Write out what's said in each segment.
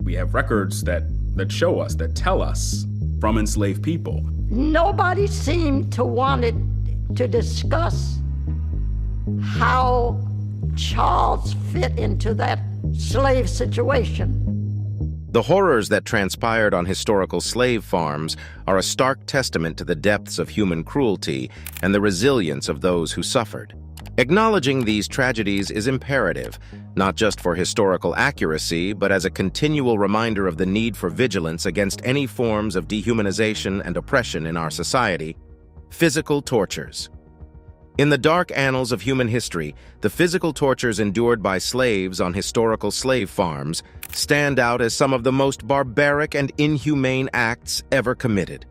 We have records that show us, that tell us from enslaved people. Nobody seemed to want to discuss how Charles fit into that slave situation. The horrors that transpired on historical slave farms are a stark testament to the depths of human cruelty and the resilience of those who suffered. Acknowledging these tragedies is imperative, not just for historical accuracy, but as a continual reminder of the need for vigilance against any forms of dehumanization and oppression in our society. Physical tortures. In the dark annals of human history, the physical tortures endured by slaves on historical slave farms stand out as some of the most barbaric and inhumane acts ever committed.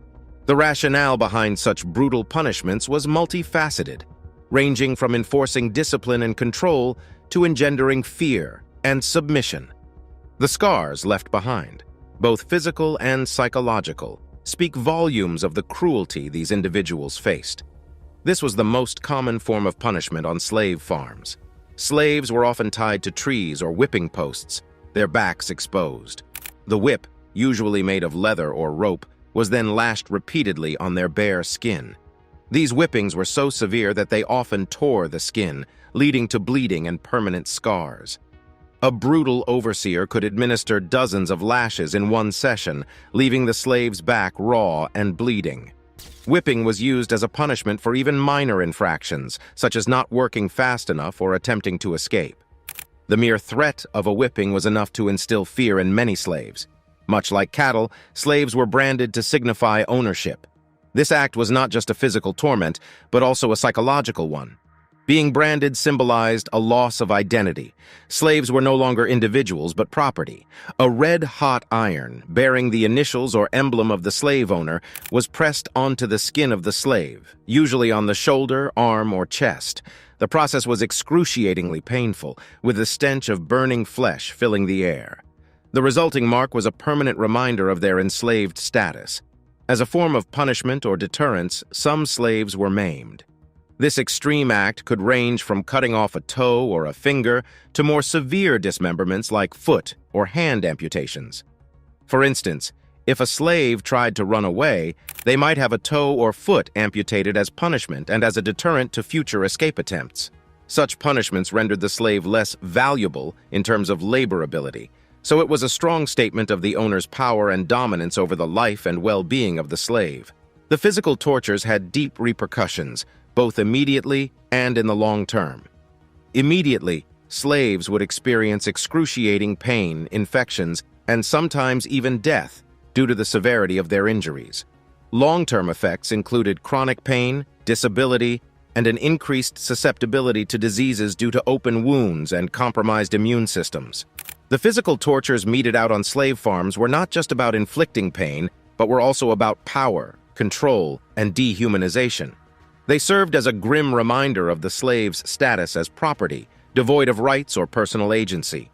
The rationale behind such brutal punishments was multifaceted, ranging from enforcing discipline and control to engendering fear and submission. The scars left behind, both physical and psychological, speak volumes of the cruelty these individuals faced. This was the most common form of punishment on slave farms. Slaves were often tied to trees or whipping posts, their backs exposed. The whip, usually made of leather or rope, was then lashed repeatedly on their bare skin. These whippings were so severe that they often tore the skin, leading to bleeding and permanent scars. A brutal overseer could administer dozens of lashes in one session, leaving the slave's back raw and bleeding. Whipping was used as a punishment for even minor infractions, such as not working fast enough or attempting to escape. The mere threat of a whipping was enough to instill fear in many slaves. Much like cattle, slaves were branded to signify ownership. This act was not just a physical torment, but also a psychological one. Being branded symbolized a loss of identity. Slaves were no longer individuals, but property. A red-hot iron, bearing the initials or emblem of the slave owner, was pressed onto the skin of the slave, usually on the shoulder, arm, or chest. The process was excruciatingly painful, with the stench of burning flesh filling the air. The resulting mark was a permanent reminder of their enslaved status. As a form of punishment or deterrence, some slaves were maimed. This extreme act could range from cutting off a toe or a finger to more severe dismemberments like foot or hand amputations. For instance, if a slave tried to run away, they might have a toe or foot amputated as punishment and as a deterrent to future escape attempts. Such punishments rendered the slave less valuable in terms of labor ability, so it was a strong statement of the owner's power and dominance over the life and well-being of the slave. The physical tortures had deep repercussions, both immediately and in the long term. Immediately, slaves would experience excruciating pain, infections, and sometimes even death due to the severity of their injuries. Long-term effects included chronic pain, disability, and an increased susceptibility to diseases due to open wounds and compromised immune systems. The physical tortures meted out on slave farms were not just about inflicting pain, but were also about power, control, and dehumanization. They served as a grim reminder of the slave's status as property, devoid of rights or personal agency.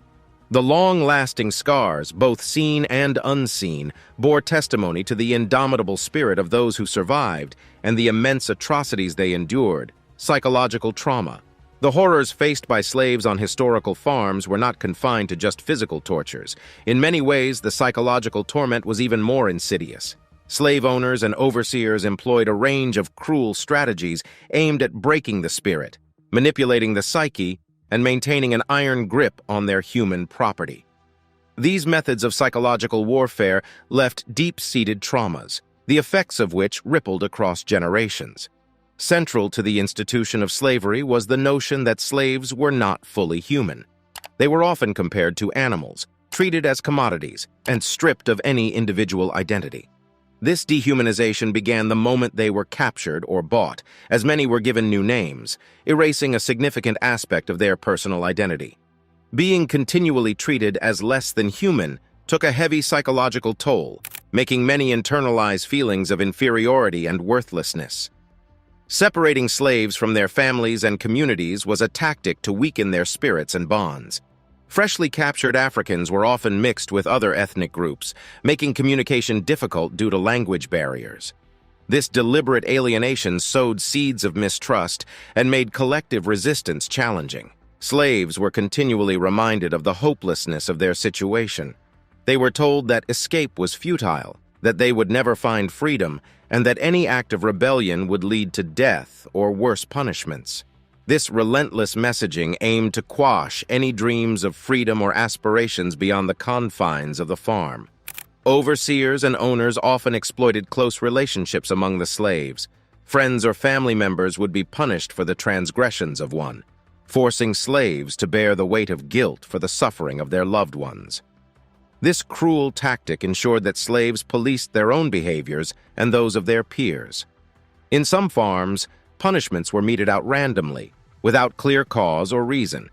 The long-lasting scars, both seen and unseen, bore testimony to the indomitable spirit of those who survived and the immense atrocities they endured, psychological trauma. The horrors faced by slaves on historical farms were not confined to just physical tortures. In many ways, the psychological torment was even more insidious. Slave owners and overseers employed a range of cruel strategies aimed at breaking the spirit, manipulating the psyche, and maintaining an iron grip on their human property. These methods of psychological warfare left deep-seated traumas, the effects of which rippled across generations. Central to the institution of slavery was the notion that slaves were not fully human. They were often compared to animals, treated as commodities, and stripped of any individual identity. This dehumanization began the moment they were captured or bought, as many were given new names, erasing a significant aspect of their personal identity. Being continually treated as less than human took a heavy psychological toll, making many internalize feelings of inferiority and worthlessness. Separating slaves from their families and communities was a tactic to weaken their spirits and bonds. Freshly captured Africans were often mixed with other ethnic groups, making communication difficult due to language barriers. This deliberate alienation sowed seeds of mistrust and made collective resistance challenging. Slaves were continually reminded of the hopelessness of their situation. They were told that escape was futile, that they would never find freedom, and that any act of rebellion would lead to death or worse punishments. This relentless messaging aimed to quash any dreams of freedom or aspirations beyond the confines of the farm. Overseers and owners often exploited close relationships among the slaves. Friends or family members would be punished for the transgressions of one, forcing slaves to bear the weight of guilt for the suffering of their loved ones. This cruel tactic ensured that slaves policed their own behaviors and those of their peers. In some farms, punishments were meted out randomly, without clear cause or reason.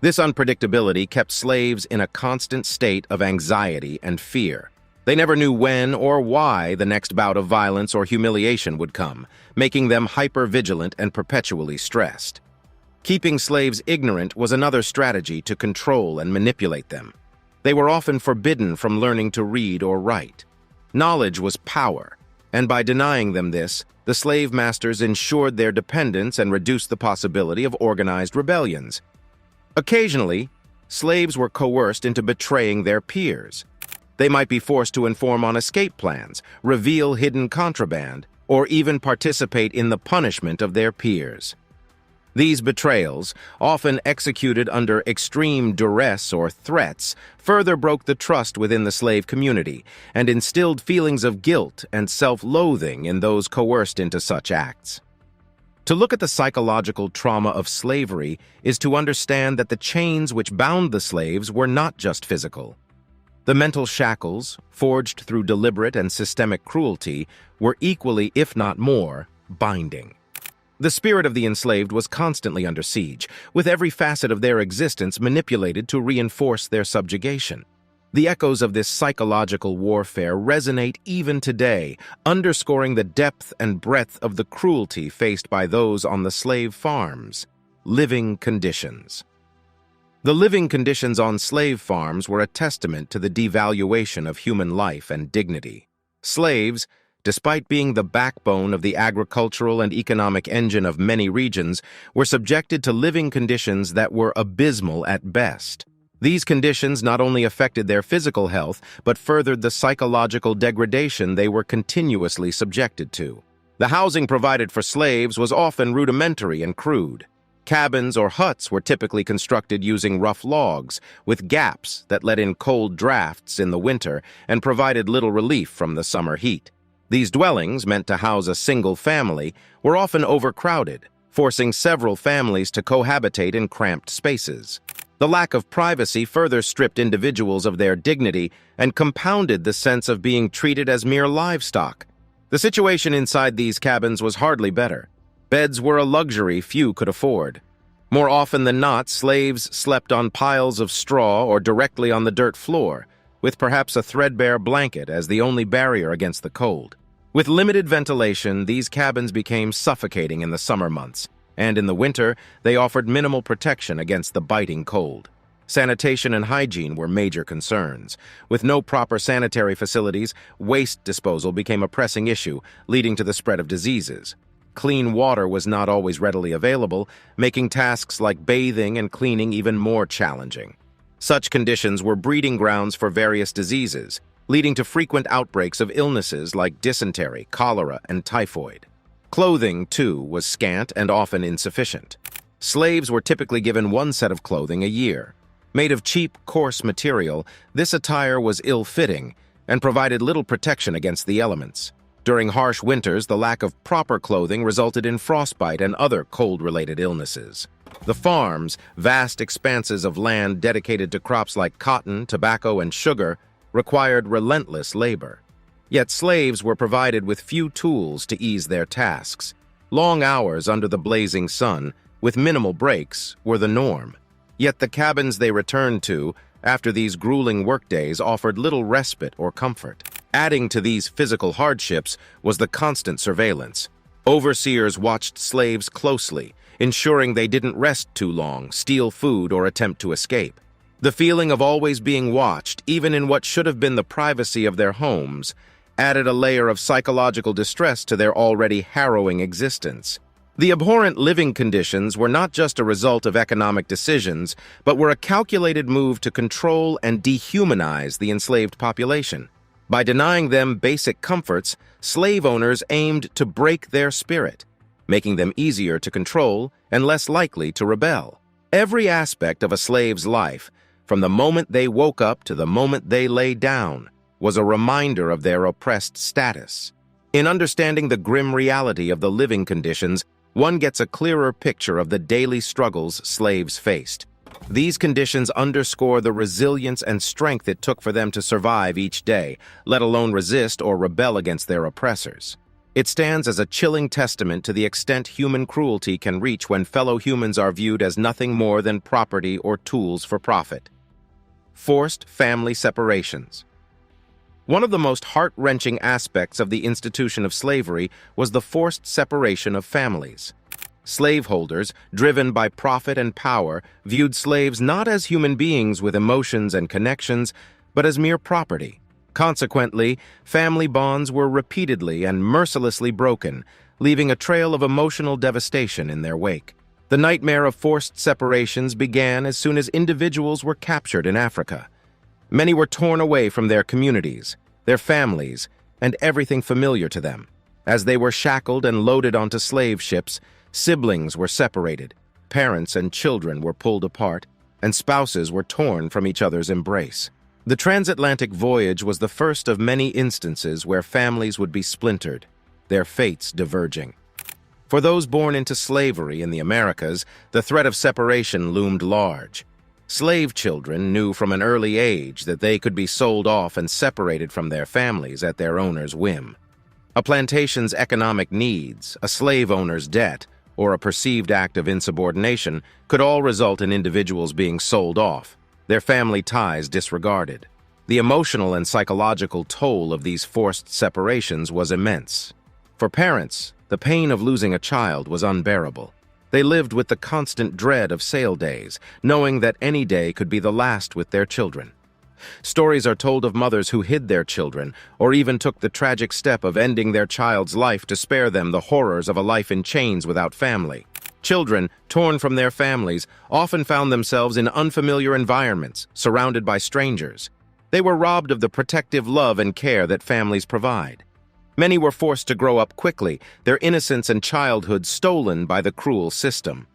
This unpredictability kept slaves in a constant state of anxiety and fear. They never knew when or why the next bout of violence or humiliation would come, making them hyper-vigilant and perpetually stressed. Keeping slaves ignorant was another strategy to control and manipulate them. They were often forbidden from learning to read or write. Knowledge was power, and by denying them this, the slave masters ensured their dependence and reduced the possibility of organized rebellions. Occasionally, slaves were coerced into betraying their peers. They might be forced to inform on escape plans, reveal hidden contraband, or even participate in the punishment of their peers. These betrayals, often executed under extreme duress or threats, further broke the trust within the slave community and instilled feelings of guilt and self-loathing in those coerced into such acts. To look at the psychological trauma of slavery is to understand that the chains which bound the slaves were not just physical. The mental shackles, forged through deliberate and systemic cruelty, were equally, if not more, binding. The spirit of the enslaved was constantly under siege, with every facet of their existence manipulated to reinforce their subjugation. The echoes of this psychological warfare resonate even today, underscoring the depth and breadth of the cruelty faced by those on the slave farms. Living conditions. The living conditions on slave farms were a testament to the devaluation of human life and dignity. Slaves, despite being the backbone of the agricultural and economic engine of many regions, were subjected to living conditions that were abysmal at best. These conditions not only affected their physical health, but furthered the psychological degradation they were continuously subjected to. The housing provided for slaves was often rudimentary and crude. Cabins or huts were typically constructed using rough logs, with gaps that let in cold drafts in the winter and provided little relief from the summer heat. These dwellings, meant to house a single family, were often overcrowded, forcing several families to cohabitate in cramped spaces. The lack of privacy further stripped individuals of their dignity and compounded the sense of being treated as mere livestock. The situation inside these cabins was hardly better. Beds were a luxury few could afford. More often than not, slaves slept on piles of straw or directly on the dirt floor, with perhaps a threadbare blanket as the only barrier against the cold. With limited ventilation, these cabins became suffocating in the summer months, and in the winter, they offered minimal protection against the biting cold. Sanitation and hygiene were major concerns. With no proper sanitary facilities, waste disposal became a pressing issue, leading to the spread of diseases. Clean water was not always readily available, making tasks like bathing and cleaning even more challenging. Such conditions were breeding grounds for various diseases, leading to frequent outbreaks of illnesses like dysentery, cholera, and typhoid. Clothing, too, was scant and often insufficient. Slaves were typically given one set of clothing a year. Made of cheap, coarse material, this attire was ill-fitting and provided little protection against the elements. During harsh winters, the lack of proper clothing resulted in frostbite and other cold-related illnesses. The farms, vast expanses of land dedicated to crops like cotton, tobacco, and sugar, required relentless labor. Yet slaves were provided with few tools to ease their tasks. Long hours under the blazing sun, with minimal breaks, were the norm. Yet the cabins they returned to, after these grueling workdays, offered little respite or comfort. Adding to these physical hardships was the constant surveillance. Overseers watched slaves closely, ensuring they didn't rest too long, steal food, or attempt to escape. The feeling of always being watched, even in what should have been the privacy of their homes, added a layer of psychological distress to their already harrowing existence. The abhorrent living conditions were not just a result of economic decisions, but were a calculated move to control and dehumanize the enslaved population. By denying them basic comforts, slave owners aimed to break their spirit, making them easier to control and less likely to rebel. Every aspect of a slave's life, from the moment they woke up to the moment they lay down, was a reminder of their oppressed status. In understanding the grim reality of the living conditions, one gets a clearer picture of the daily struggles slaves faced. These conditions underscore the resilience and strength it took for them to survive each day, let alone resist or rebel against their oppressors. It stands as a chilling testament to the extent human cruelty can reach when fellow humans are viewed as nothing more than property or tools for profit. Forced family separations. One of the most heart-wrenching aspects of the institution of slavery was the forced separation of families. Slaveholders, driven by profit and power, viewed slaves not as human beings with emotions and connections, but as mere property. Consequently, family bonds were repeatedly and mercilessly broken, leaving a trail of emotional devastation in their wake. The nightmare of forced separations began as soon as individuals were captured in Africa. Many were torn away from their communities, their families, and everything familiar to them. As they were shackled and loaded onto slave ships, siblings were separated, parents and children were pulled apart, and spouses were torn from each other's embrace. The transatlantic voyage was the first of many instances where families would be splintered, their fates diverging. For those born into slavery in the Americas, the threat of separation loomed large. Slave children knew from an early age that they could be sold off and separated from their families at their owner's whim. A plantation's economic needs, a slave owner's debt, or a perceived act of insubordination could all result in individuals being sold off, their family ties disregarded. The emotional and psychological toll of these forced separations was immense. For parents, the pain of losing a child was unbearable. They lived with the constant dread of sale days, knowing that any day could be the last with their children. Stories are told of mothers who hid their children, or even took the tragic step of ending their child's life to spare them the horrors of a life in chains without family. Children, torn from their families, often found themselves in unfamiliar environments, surrounded by strangers. They were robbed of the protective love and care that families provide. Many were forced to grow up quickly, their innocence and childhood stolen by the cruel system.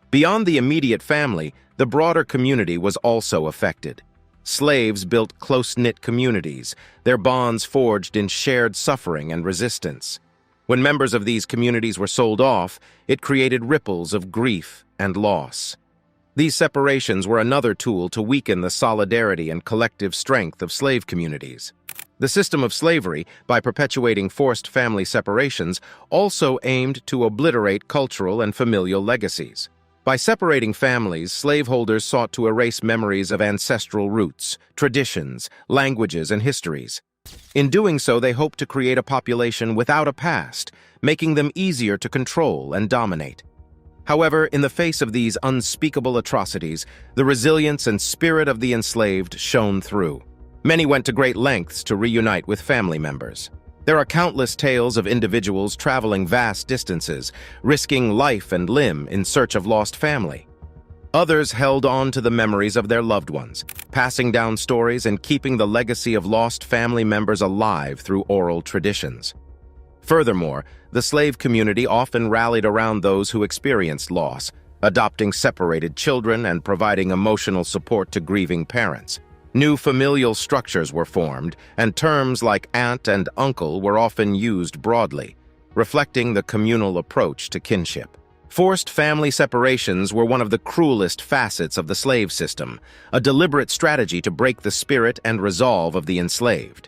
Beyond the immediate family, the broader community was also affected. Slaves built close-knit communities, their bonds forged in shared suffering and resistance. When members of these communities were sold off, it created ripples of grief and loss. These separations were another tool to weaken the solidarity and collective strength of slave communities. The system of slavery, by perpetuating forced family separations, also aimed to obliterate cultural and familial legacies. By separating families, slaveholders sought to erase memories of ancestral roots, traditions, languages, and histories. In doing so, they hoped to create a population without a past, making them easier to control and dominate. However, in the face of these unspeakable atrocities, the resilience and spirit of the enslaved shone through. Many went to great lengths to reunite with family members. There are countless tales of individuals traveling vast distances, risking life and limb in search of lost family. Others held on to the memories of their loved ones, passing down stories and keeping the legacy of lost family members alive through oral traditions. Furthermore, the slave community often rallied around those who experienced loss, adopting separated children and providing emotional support to grieving parents. New familial structures were formed, and terms like aunt and uncle were often used broadly, reflecting the communal approach to kinship. Forced family separations were one of the cruelest facets of the slave system, a deliberate strategy to break the spirit and resolve of the enslaved.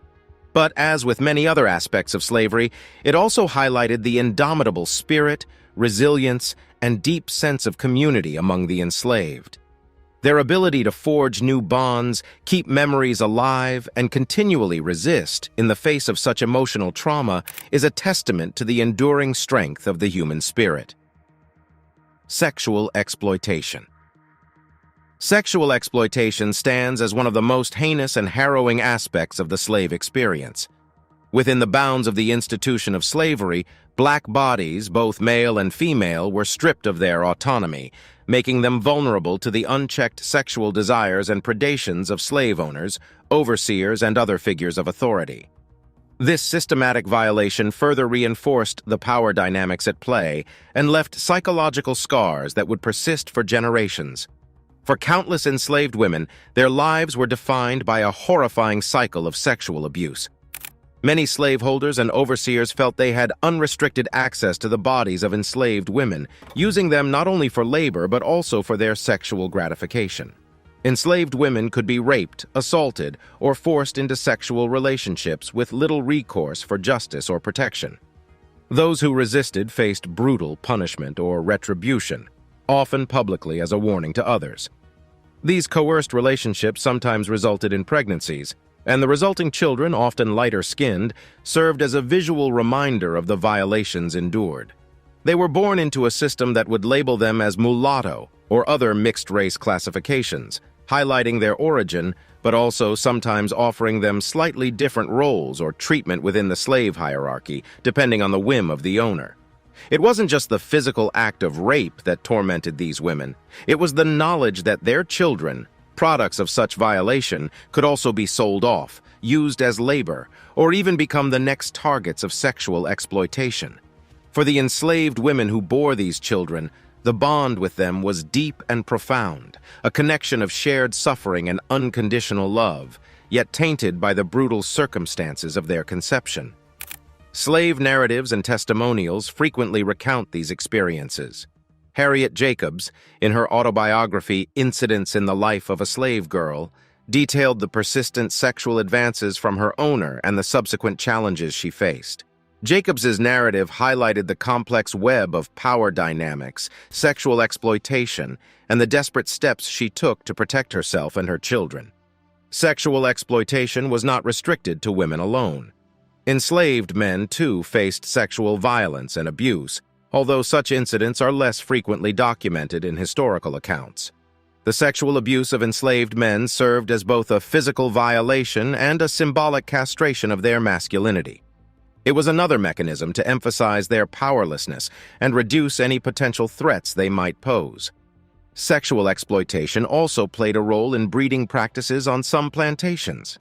But as with many other aspects of slavery, it also highlighted the indomitable spirit, resilience, and deep sense of community among the enslaved. Their ability to forge new bonds, keep memories alive, and continually resist in the face of such emotional trauma is a testament to the enduring strength of the human spirit. Sexual exploitation. Sexual exploitation stands as one of the most heinous and harrowing aspects of the slave experience. Within the bounds of the institution of slavery, black bodies, both male and female, were stripped of their autonomy, making them vulnerable to the unchecked sexual desires and predations of slave owners, overseers, and other figures of authority. This systematic violation further reinforced the power dynamics at play and left psychological scars that would persist for generations. For countless enslaved women, their lives were defined by a horrifying cycle of sexual abuse. Many slaveholders and overseers felt they had unrestricted access to the bodies of enslaved women, using them not only for labor but also for their sexual gratification. Enslaved women could be raped, assaulted, or forced into sexual relationships with little recourse for justice or protection. Those who resisted faced brutal punishment or retribution, often publicly as a warning to others. These coerced relationships sometimes resulted in pregnancies, and the resulting children, often lighter-skinned, served as a visual reminder of the violations endured. They were born into a system that would label them as mulatto or other mixed-race classifications, highlighting their origin, but also sometimes offering them slightly different roles or treatment within the slave hierarchy, depending on the whim of the owner. It wasn't just the physical act of rape that tormented these women. It was the knowledge that their children, products of such violation, could also be sold off, used as labor, or even become the next targets of sexual exploitation. For the enslaved women who bore these children, the bond with them was deep and profound, a connection of shared suffering and unconditional love, yet tainted by the brutal circumstances of their conception. Slave narratives and testimonials frequently recount these experiences. Harriet Jacobs, in her autobiography Incidents in the Life of a Slave Girl, detailed the persistent sexual advances from her owner and the subsequent challenges she faced. Jacobs's narrative highlighted the complex web of power dynamics, sexual exploitation, and the desperate steps she took to protect herself and her children. Sexual exploitation was not restricted to women alone. Enslaved men, too, faced sexual violence and abuse, although such incidents are less frequently documented in historical accounts. The sexual abuse of enslaved men served as both a physical violation and a symbolic castration of their masculinity. It was another mechanism to emphasize their powerlessness and reduce any potential threats they might pose. Sexual exploitation also played a role in breeding practices on some plantations.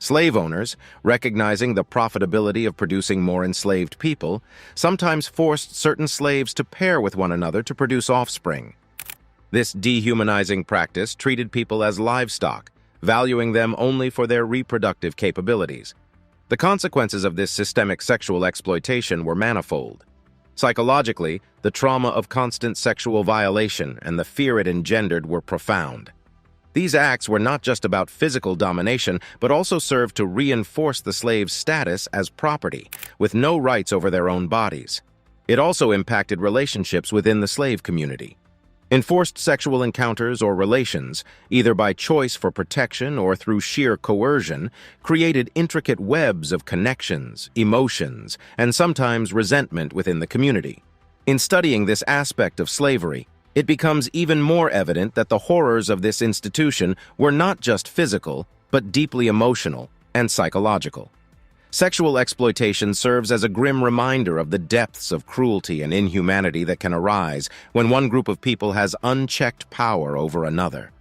Slave owners, recognizing the profitability of producing more enslaved people, sometimes forced certain slaves to pair with one another to produce offspring. This dehumanizing practice treated people as livestock, valuing them only for their reproductive capabilities. The consequences of this systemic sexual exploitation were manifold. Psychologically, the trauma of constant sexual violation and the fear it engendered were profound. These acts were not just about physical domination, but also served to reinforce the slave's status as property, with no rights over their own bodies. It also impacted relationships within the slave community. Enforced sexual encounters or relations, either by choice for protection or through sheer coercion, created intricate webs of connections, emotions, and sometimes resentment within the community. In studying this aspect of slavery, it becomes even more evident that the horrors of this institution were not just physical, but deeply emotional and psychological. Sexual exploitation serves as a grim reminder of the depths of cruelty and inhumanity that can arise when one group of people has unchecked power over another.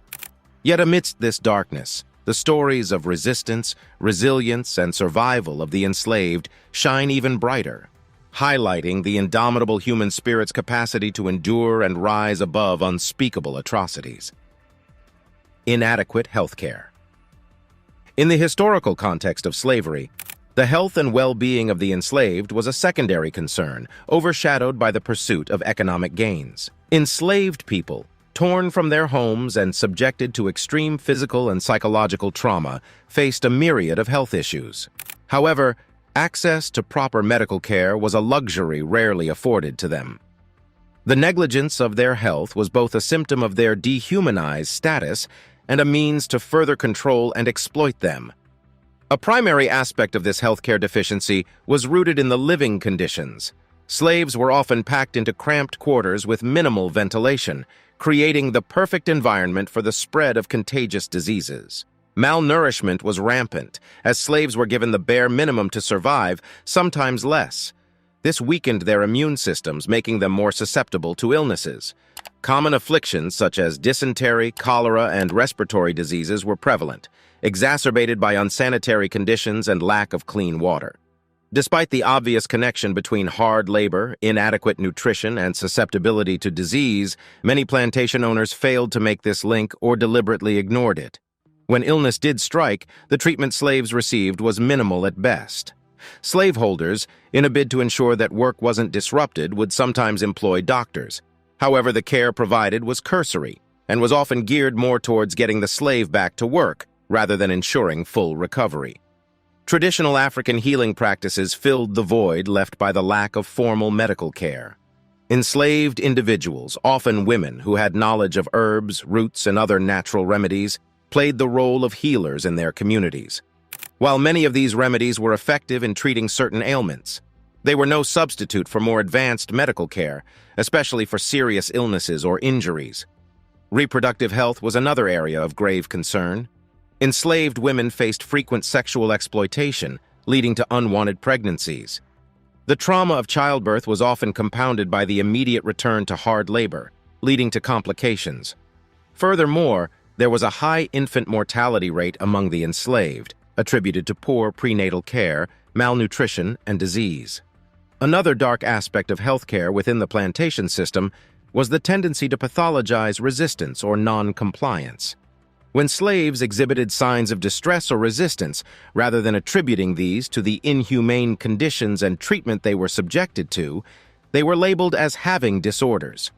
Yet amidst this darkness, the stories of resistance, resilience, and survival of the enslaved shine even brighter, highlighting the indomitable human spirit's capacity to endure and rise above unspeakable atrocities. Inadequate health care. In the historical context of slavery, the health and well-being of the enslaved was a secondary concern, overshadowed by the pursuit of economic gains. Enslaved people, torn from their homes and subjected to extreme physical and psychological trauma, faced a myriad of health issues. However, access to proper medical care was a luxury rarely afforded to them. The negligence of their health was both a symptom of their dehumanized status and a means to further control and exploit them. A primary aspect of this healthcare deficiency was rooted in the living conditions. Slaves were often packed into cramped quarters with minimal ventilation, creating the perfect environment for the spread of contagious diseases. Malnourishment was rampant, as slaves were given the bare minimum to survive, sometimes less. This weakened their immune systems, making them more susceptible to illnesses. Common afflictions such as dysentery, cholera, and respiratory diseases were prevalent, exacerbated by unsanitary conditions and lack of clean water. Despite the obvious connection between hard labor, inadequate nutrition, and susceptibility to disease, many plantation owners failed to make this link or deliberately ignored it. When illness did strike, the treatment slaves received was minimal at best. Slaveholders, in a bid to ensure that work wasn't disrupted, would sometimes employ doctors. However, the care provided was cursory and was often geared more towards getting the slave back to work rather than ensuring full recovery. Traditional African healing practices filled the void left by the lack of formal medical care. Enslaved individuals, often women who had knowledge of herbs, roots, and other natural remedies, played the role of healers in their communities. While many of these remedies were effective in treating certain ailments, they were no substitute for more advanced medical care, especially for serious illnesses or injuries. Reproductive health was another area of grave concern. Enslaved women faced frequent sexual exploitation, leading to unwanted pregnancies. The trauma of childbirth was often compounded by the immediate return to hard labor, leading to complications. Furthermore, there was a high infant mortality rate among the enslaved, attributed to poor prenatal care, malnutrition, and disease. Another dark aspect of healthcare within the plantation system was the tendency to pathologize resistance or non-compliance. When slaves exhibited signs of distress or resistance, rather than attributing these to the inhumane conditions and treatment they were subjected to, they were labeled as having disorders.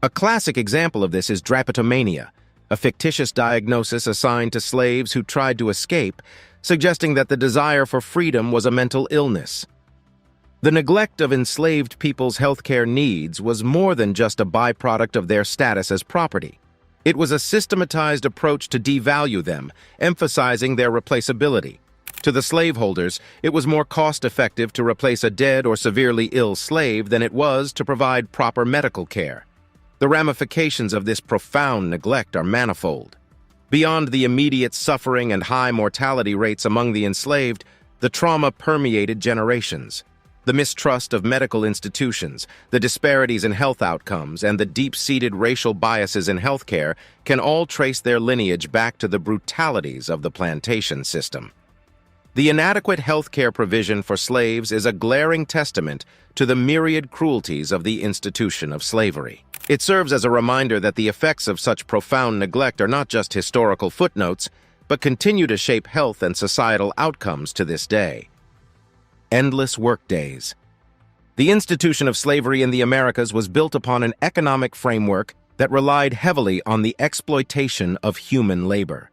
A classic example of this is drapetomania, a fictitious diagnosis assigned to slaves who tried to escape, suggesting that the desire for freedom was a mental illness. The neglect of enslaved people's healthcare needs was more than just a byproduct of their status as property. It was a systematized approach to devalue them, emphasizing their replaceability. To the slaveholders, it was more cost-effective to replace a dead or severely ill slave than it was to provide proper medical care. The ramifications of this profound neglect are manifold. Beyond the immediate suffering and high mortality rates among the enslaved, the trauma permeated generations. The mistrust of medical institutions, the disparities in health outcomes, and the deep-seated racial biases in healthcare can all trace their lineage back to the brutalities of the plantation system. The inadequate healthcare provision for slaves is a glaring testament to the myriad cruelties of the institution of slavery. It serves as a reminder that the effects of such profound neglect are not just historical footnotes, but continue to shape health and societal outcomes to this day. Endless workdays. The institution of slavery in the Americas was built upon an economic framework that relied heavily on the exploitation of human labor.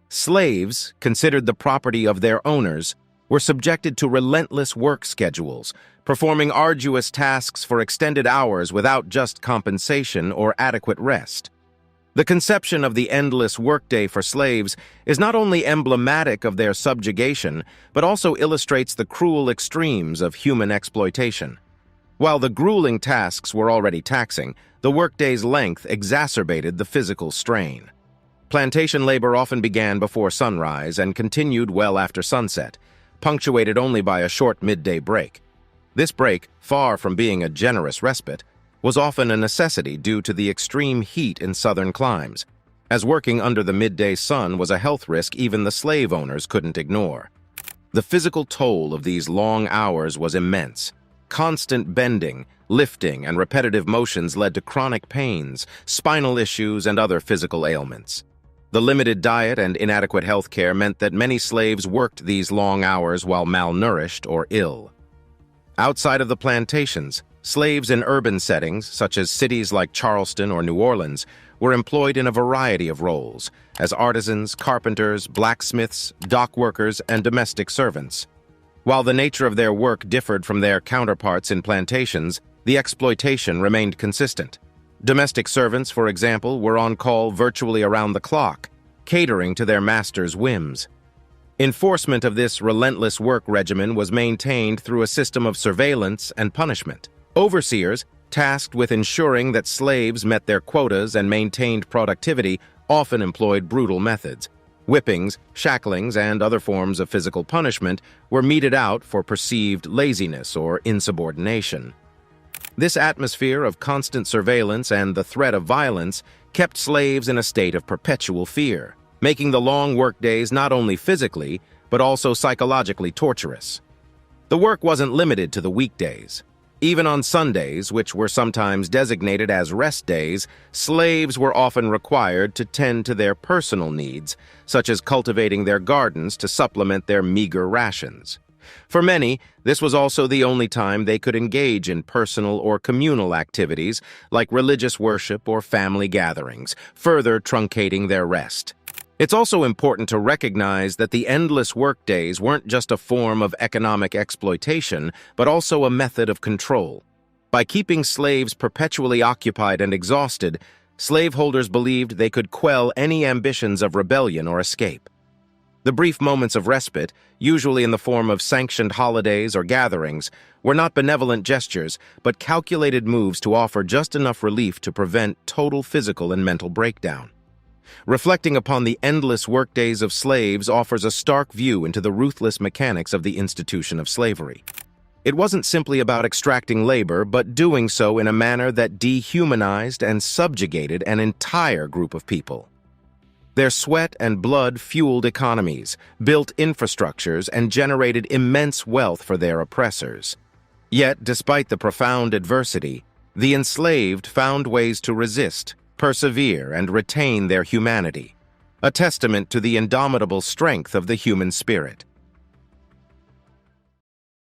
Slaves, considered the property of their owners, were subjected to relentless work schedules, performing arduous tasks for extended hours without just compensation or adequate rest. The conception of the endless workday for slaves is not only emblematic of their subjugation, but also illustrates the cruel extremes of human exploitation. While the grueling tasks were already taxing, the workday's length exacerbated the physical strain. Plantation labor often began before sunrise and continued well after sunset, punctuated only by a short midday break. This break, far from being a generous respite, was often a necessity due to the extreme heat in southern climes, as working under the midday sun was a health risk even the slave owners couldn't ignore. The physical toll of these long hours was immense. Constant bending, lifting, and repetitive motions led to chronic pains, spinal issues, and other physical ailments. The limited diet and inadequate health care meant that many slaves worked these long hours while malnourished or ill. Outside of the plantations, slaves in urban settings, such as cities like Charleston or New Orleans, were employed in a variety of roles, as artisans, carpenters, blacksmiths, dock workers, and domestic servants. While the nature of their work differed from their counterparts in plantations, the exploitation remained consistent. Domestic servants, for example, were on call virtually around the clock, catering to their masters' whims. Enforcement of this relentless work regimen was maintained through a system of surveillance and punishment. Overseers, tasked with ensuring that slaves met their quotas and maintained productivity, often employed brutal methods. Whippings, shacklings, and other forms of physical punishment were meted out for perceived laziness or insubordination. This atmosphere of constant surveillance and the threat of violence kept slaves in a state of perpetual fear, making the long workdays not only physically, but also psychologically torturous. The work wasn't limited to the weekdays. Even on Sundays, which were sometimes designated as rest days, slaves were often required to tend to their personal needs, such as cultivating their gardens to supplement their meager rations. For many, this was also the only time they could engage in personal or communal activities like religious worship or family gatherings, further truncating their rest. It's also important to recognize that the endless workdays weren't just a form of economic exploitation, but also a method of control. By keeping slaves perpetually occupied and exhausted, slaveholders believed they could quell any ambitions of rebellion or escape. The brief moments of respite, usually in the form of sanctioned holidays or gatherings, were not benevolent gestures, but calculated moves to offer just enough relief to prevent total physical and mental breakdown. Reflecting upon the endless workdays of slaves offers a stark view into the ruthless mechanics of the institution of slavery. It wasn't simply about extracting labor, but doing so in a manner that dehumanized and subjugated an entire group of people. Their sweat and blood fueled economies, built infrastructures, and generated immense wealth for their oppressors. Yet, despite the profound adversity, the enslaved found ways to resist, persevere, and retain their humanity, a testament to the indomitable strength of the human spirit.